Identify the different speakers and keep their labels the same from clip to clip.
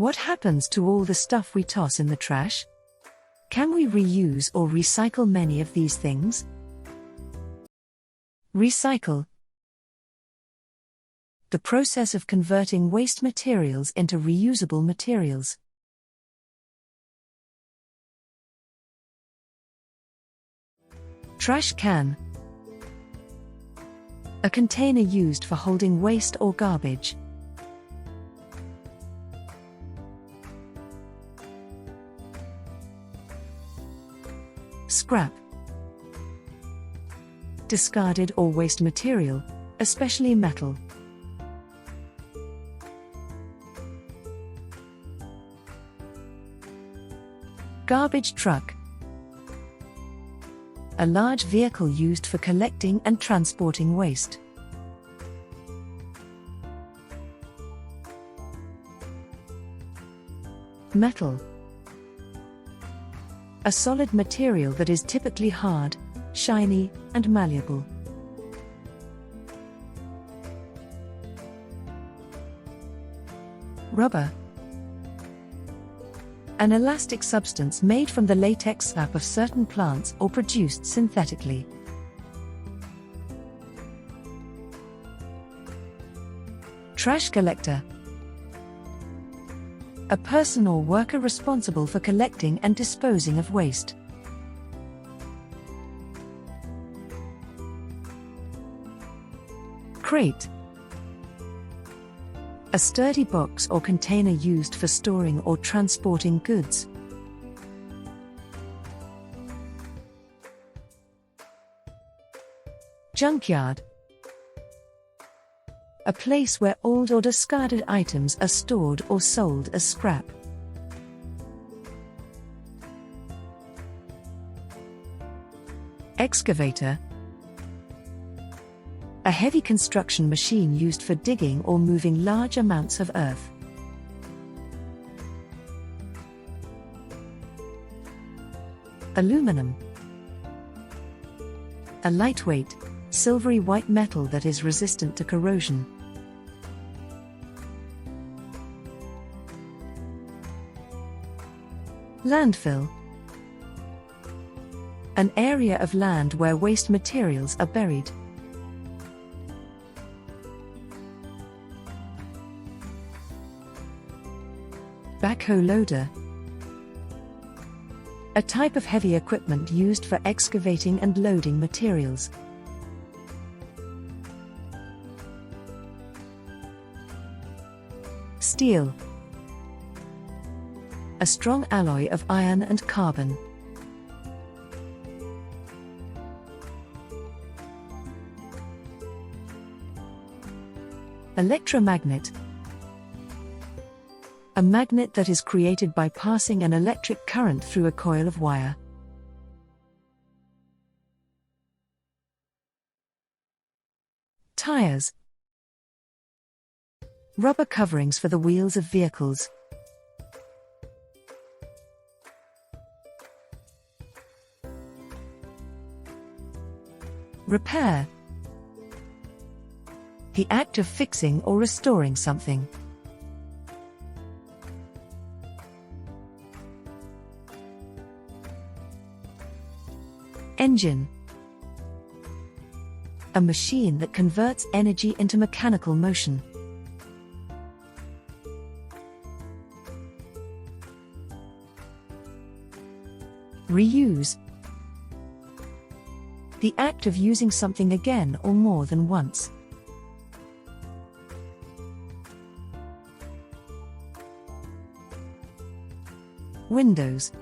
Speaker 1: What happens to all the stuff we toss in the trash? Can we reuse or recycle many of these things? Recycle. The process of converting waste materials into reusable materials. Trash can. A container used for holding waste or garbage. Scrap. Discarded or waste material, especially metal. Garbage truck. A large vehicle used for collecting and transporting waste. Metal. A solid material that is typically hard, shiny, and malleable. Rubber. An elastic substance made from the latex sap of certain plants or produced synthetically. Trash collector. A person or worker responsible for collecting and disposing of waste. Crate. A sturdy box or container used for storing or transporting goods. Junkyard. A place where old or discarded items are stored or sold as scrap. Excavator. A heavy construction machine used for digging or moving large amounts of earth. Aluminum. A lightweight, silvery white metal that is resistant to corrosion. Landfill. An area of land where waste materials are buried. Backhoe loader. A type of heavy equipment used for excavating and loading materials. Steel. A strong alloy of iron and carbon. Electromagnet. A magnet that is created by passing an electric current through a coil of wire. Tires. Rubber coverings for the wheels of vehicles. Repair. The act of fixing or restoring something. Engine. A machine that converts energy into mechanical motion. Reuse. The act of using something again or more than once. Windows.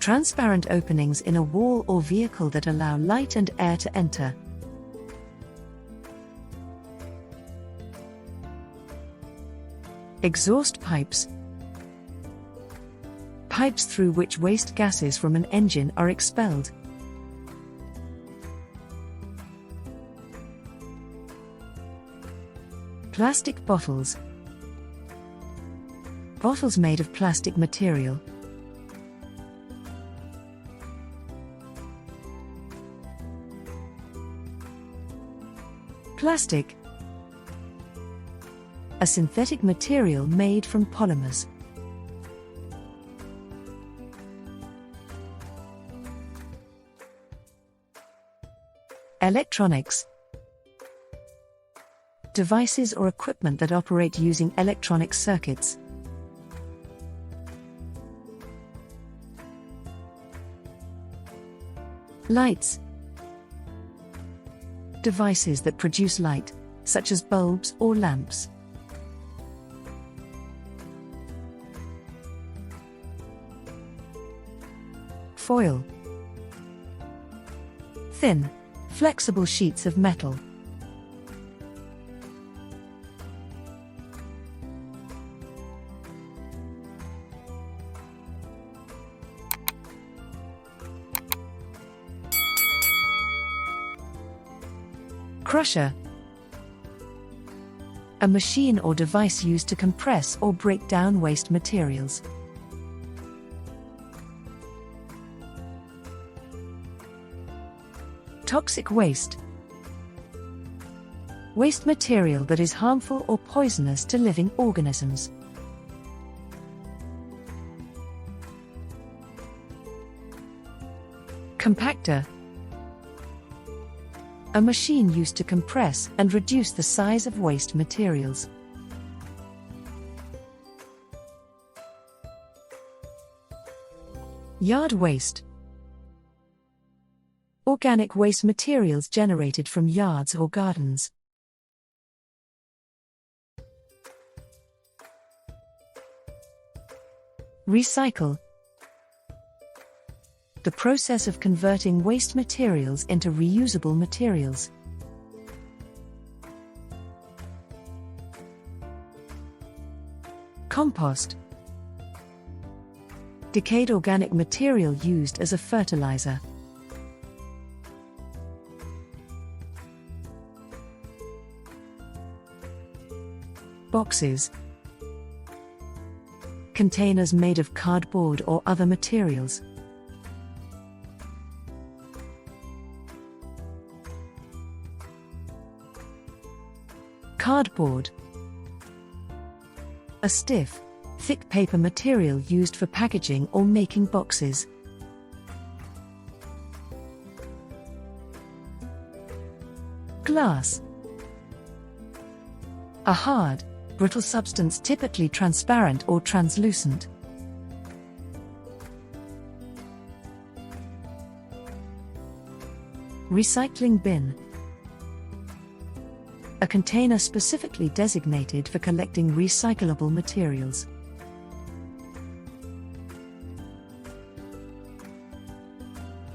Speaker 1: Transparent openings in a wall or vehicle that allow light and air to enter. Exhaust pipes. Pipes through which waste gases from an engine are expelled. Plastic bottles. Bottles made of plastic material. Plastic. a synthetic material made from polymers. Electronics. Devices or equipment that operate using electronic circuits. Lights. Devices that produce light, such as bulbs or lamps. Foil. Thin, flexible sheets of metal. Crusher. A machine or device used to compress or break down waste materials. Toxic waste. Waste material that is harmful or poisonous to living organisms. Compactor. A machine used to compress and reduce the size of waste materials. Yard waste. Organic waste materials generated from yards or gardens. Recycle. The process of converting waste materials into reusable materials. Compost. Decayed organic material used as a fertilizer. Boxes. Containers made of cardboard or other materials. Cardboard. A stiff, thick paper material used for packaging or making boxes. Glass. A hard, brittle substance typically transparent or translucent. Recycling bin. A container specifically designated for collecting recyclable materials.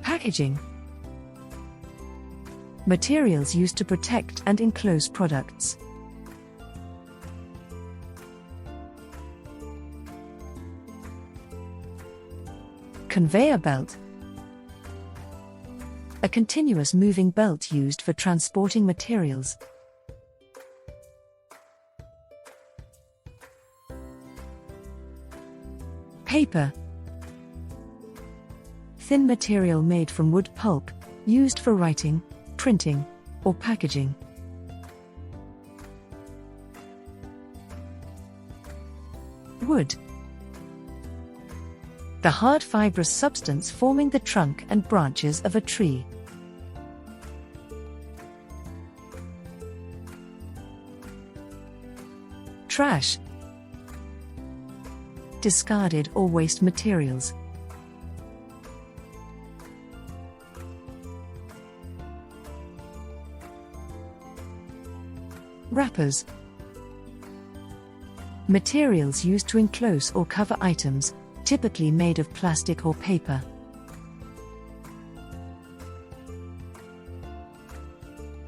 Speaker 1: Packaging. Materials used to protect and enclose products. Conveyor belt. A continuous moving belt used for transporting materials. Paper. Thin material made from wood pulp, used for writing, printing, or packaging. Wood. The hard fibrous substance forming the trunk and branches of a tree. Trash. Discarded or waste materials. Wrappers. Materials used to enclose or cover items, typically made of plastic or paper.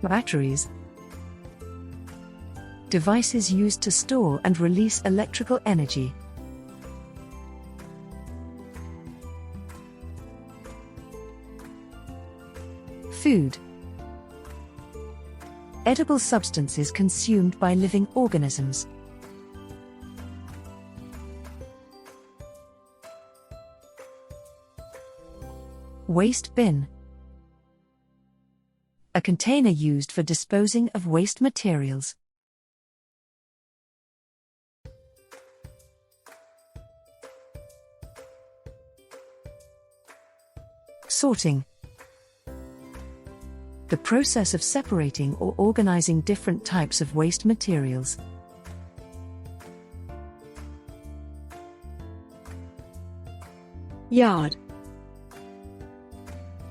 Speaker 1: Batteries. Devices used to store and release electrical energy. Food. Edible substances consumed by living organisms. Waste bin. A container used for disposing of waste materials. Sorting. The process of separating or organizing different types of waste materials.
Speaker 2: Yard.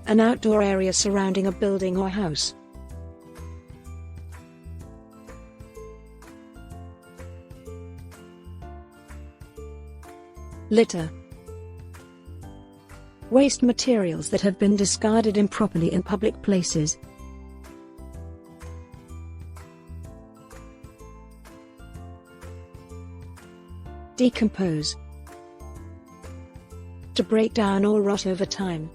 Speaker 2: An outdoor area surrounding a building or house. Litter. Waste materials that have been discarded improperly in public places. Decompose. To break down or rot over time.